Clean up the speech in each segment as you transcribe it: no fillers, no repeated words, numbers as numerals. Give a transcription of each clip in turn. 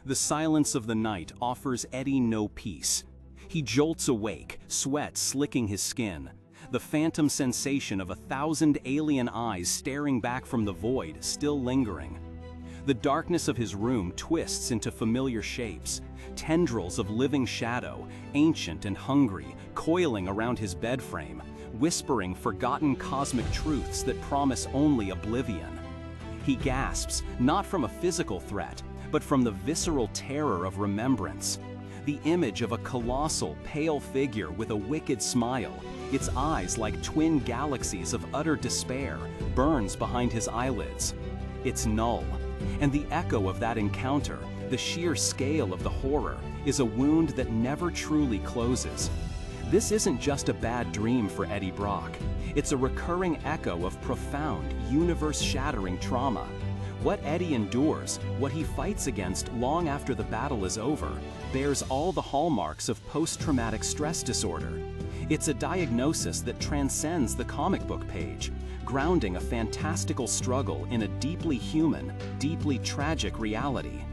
The silence of the night offers Eddie no peace. He jolts awake, sweat slicking his skin, the phantom sensation of 1,000 alien eyes staring back from the void still lingering. The darkness of his room twists into familiar shapes, tendrils of living shadow, ancient and hungry, coiling around his bed frame, whispering forgotten cosmic truths that promise only oblivion. He gasps, not from a physical threat, but from the visceral terror of remembrance. The image of a colossal, pale figure with a wicked smile, its eyes like twin galaxies of utter despair, burns behind his eyelids. It's Knull, and the echo of that encounter, the sheer scale of the horror, is a wound that never truly closes. This isn't just a bad dream for Eddie Brock. It's a recurring echo of profound, universe-shattering trauma. What Eddie endures, what he fights against long after the battle is over, bears all the hallmarks of post-traumatic stress disorder. It's a diagnosis that transcends the comic book page, grounding a fantastical struggle in a deeply human, deeply tragic reality.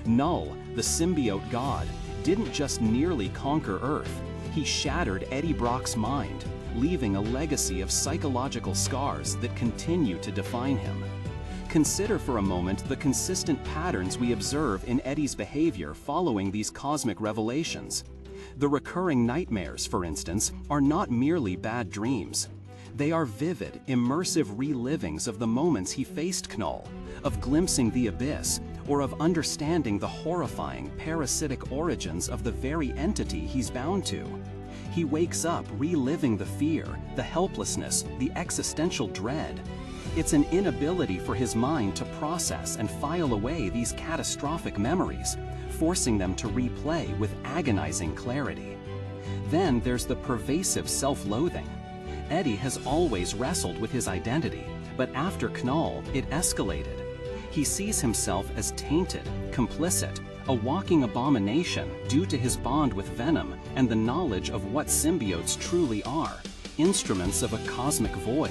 Knull, the symbiote god, didn't just nearly conquer Earth, he shattered Eddie Brock's mind, leaving a legacy of psychological scars that continue to define him. Consider for a moment the consistent patterns we observe in Eddie's behavior following these cosmic revelations. The recurring nightmares, for instance, are not merely bad dreams. They are vivid, immersive relivings of the moments he faced Knull, of glimpsing the abyss, or of understanding the horrifying, parasitic origins of the very entity he's bound to. He wakes up reliving the fear, the helplessness, the existential dread. It's an inability for his mind to process and file away these catastrophic memories, forcing them to replay with agonizing clarity. Then there's the pervasive self-loathing. Eddie has always wrestled with his identity, but after Knull, it escalated. He sees himself as tainted, complicit, a walking abomination due to his bond with Venom and the knowledge of what symbiotes truly are, instruments of a cosmic void.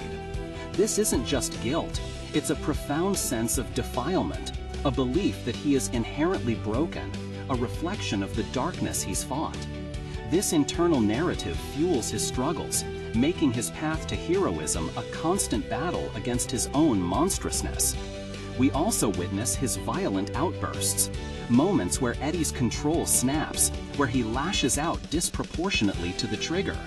This isn't just guilt, it's a profound sense of defilement, a belief that he is inherently broken, a reflection of the darkness he's fought. This internal narrative fuels his struggles, making his path to heroism a constant battle against his own monstrousness. We also witness his violent outbursts, moments where Eddie's control snaps, where he lashes out disproportionately to the trigger.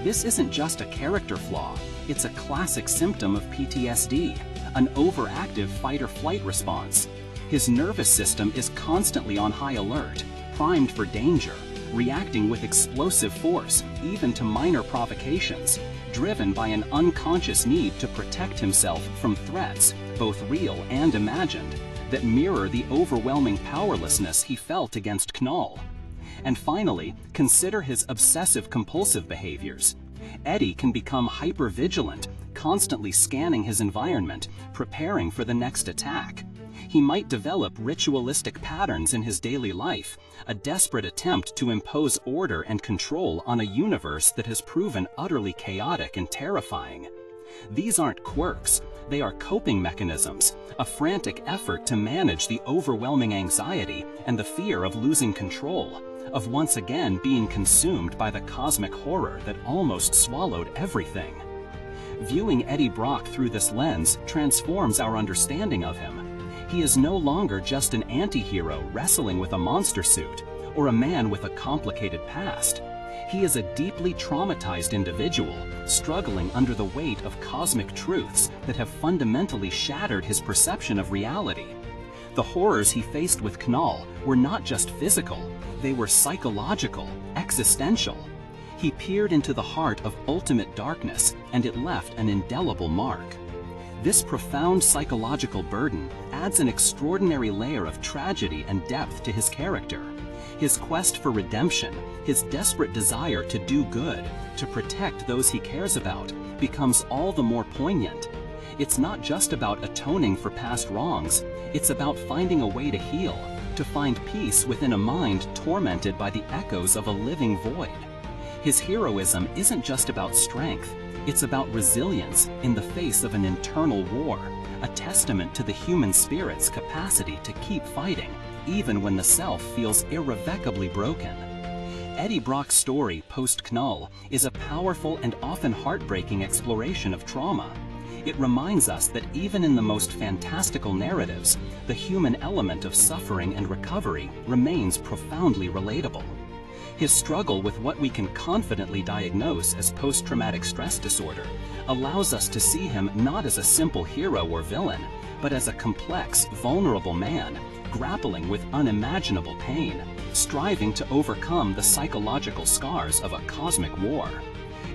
This isn't just a character flaw, it's a classic symptom of PTSD, an overactive fight-or-flight response. His nervous system is constantly on high alert, primed for danger, reacting with explosive force, even to minor provocations, driven by an unconscious need to protect himself from threats, both real and imagined, that mirror the overwhelming powerlessness he felt against Knull. And finally, consider his obsessive-compulsive behaviors. Eddie can become hyper-vigilant, constantly scanning his environment, preparing for the next attack. He might develop ritualistic patterns in his daily life, a desperate attempt to impose order and control on a universe that has proven utterly chaotic and terrifying. These aren't quirks, they are coping mechanisms, a frantic effort to manage the overwhelming anxiety and the fear of losing control, of once again being consumed by the cosmic horror that almost swallowed everything. Viewing Eddie Brock through this lens transforms our understanding of him. He is no longer just an anti-hero wrestling with a monster suit, or a man with a complicated past. He is a deeply traumatized individual, struggling under the weight of cosmic truths that have fundamentally shattered his perception of reality. The horrors he faced with Knull were not just physical, they were psychological, existential. He peered into the heart of ultimate darkness, and it left an indelible mark. This profound psychological burden adds an extraordinary layer of tragedy and depth to his character. His quest for redemption, his desperate desire to do good, to protect those he cares about, becomes all the more poignant. It's not just about atoning for past wrongs, it's about finding a way to heal, to find peace within a mind tormented by the echoes of a living void. His heroism isn't just about strength, it's about resilience in the face of an internal war, a testament to the human spirit's capacity to keep fighting, even when the self feels irrevocably broken. Eddie Brock's story, Post-Knull, is a powerful and often heartbreaking exploration of trauma. It reminds us that even in the most fantastical narratives, the human element of suffering and recovery remains profoundly relatable. His struggle with what we can confidently diagnose as post-traumatic stress disorder allows us to see him not as a simple hero or villain, but as a complex, vulnerable man, grappling with unimaginable pain, striving to overcome the psychological scars of a cosmic war.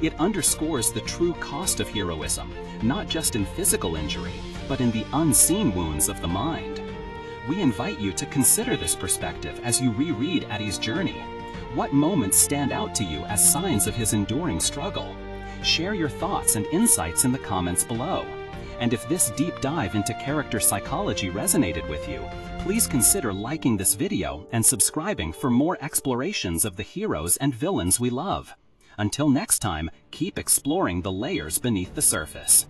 It underscores the true cost of heroism, not just in physical injury, but in the unseen wounds of the mind. We invite you to consider this perspective as you reread Eddie's journey. What moments stand out to you as signs of his enduring struggle? Share your thoughts and insights in the comments below. And if this deep dive into character psychology resonated with you, please consider liking this video and subscribing for more explorations of the heroes and villains we love. Until next time, keep exploring the layers beneath the surface.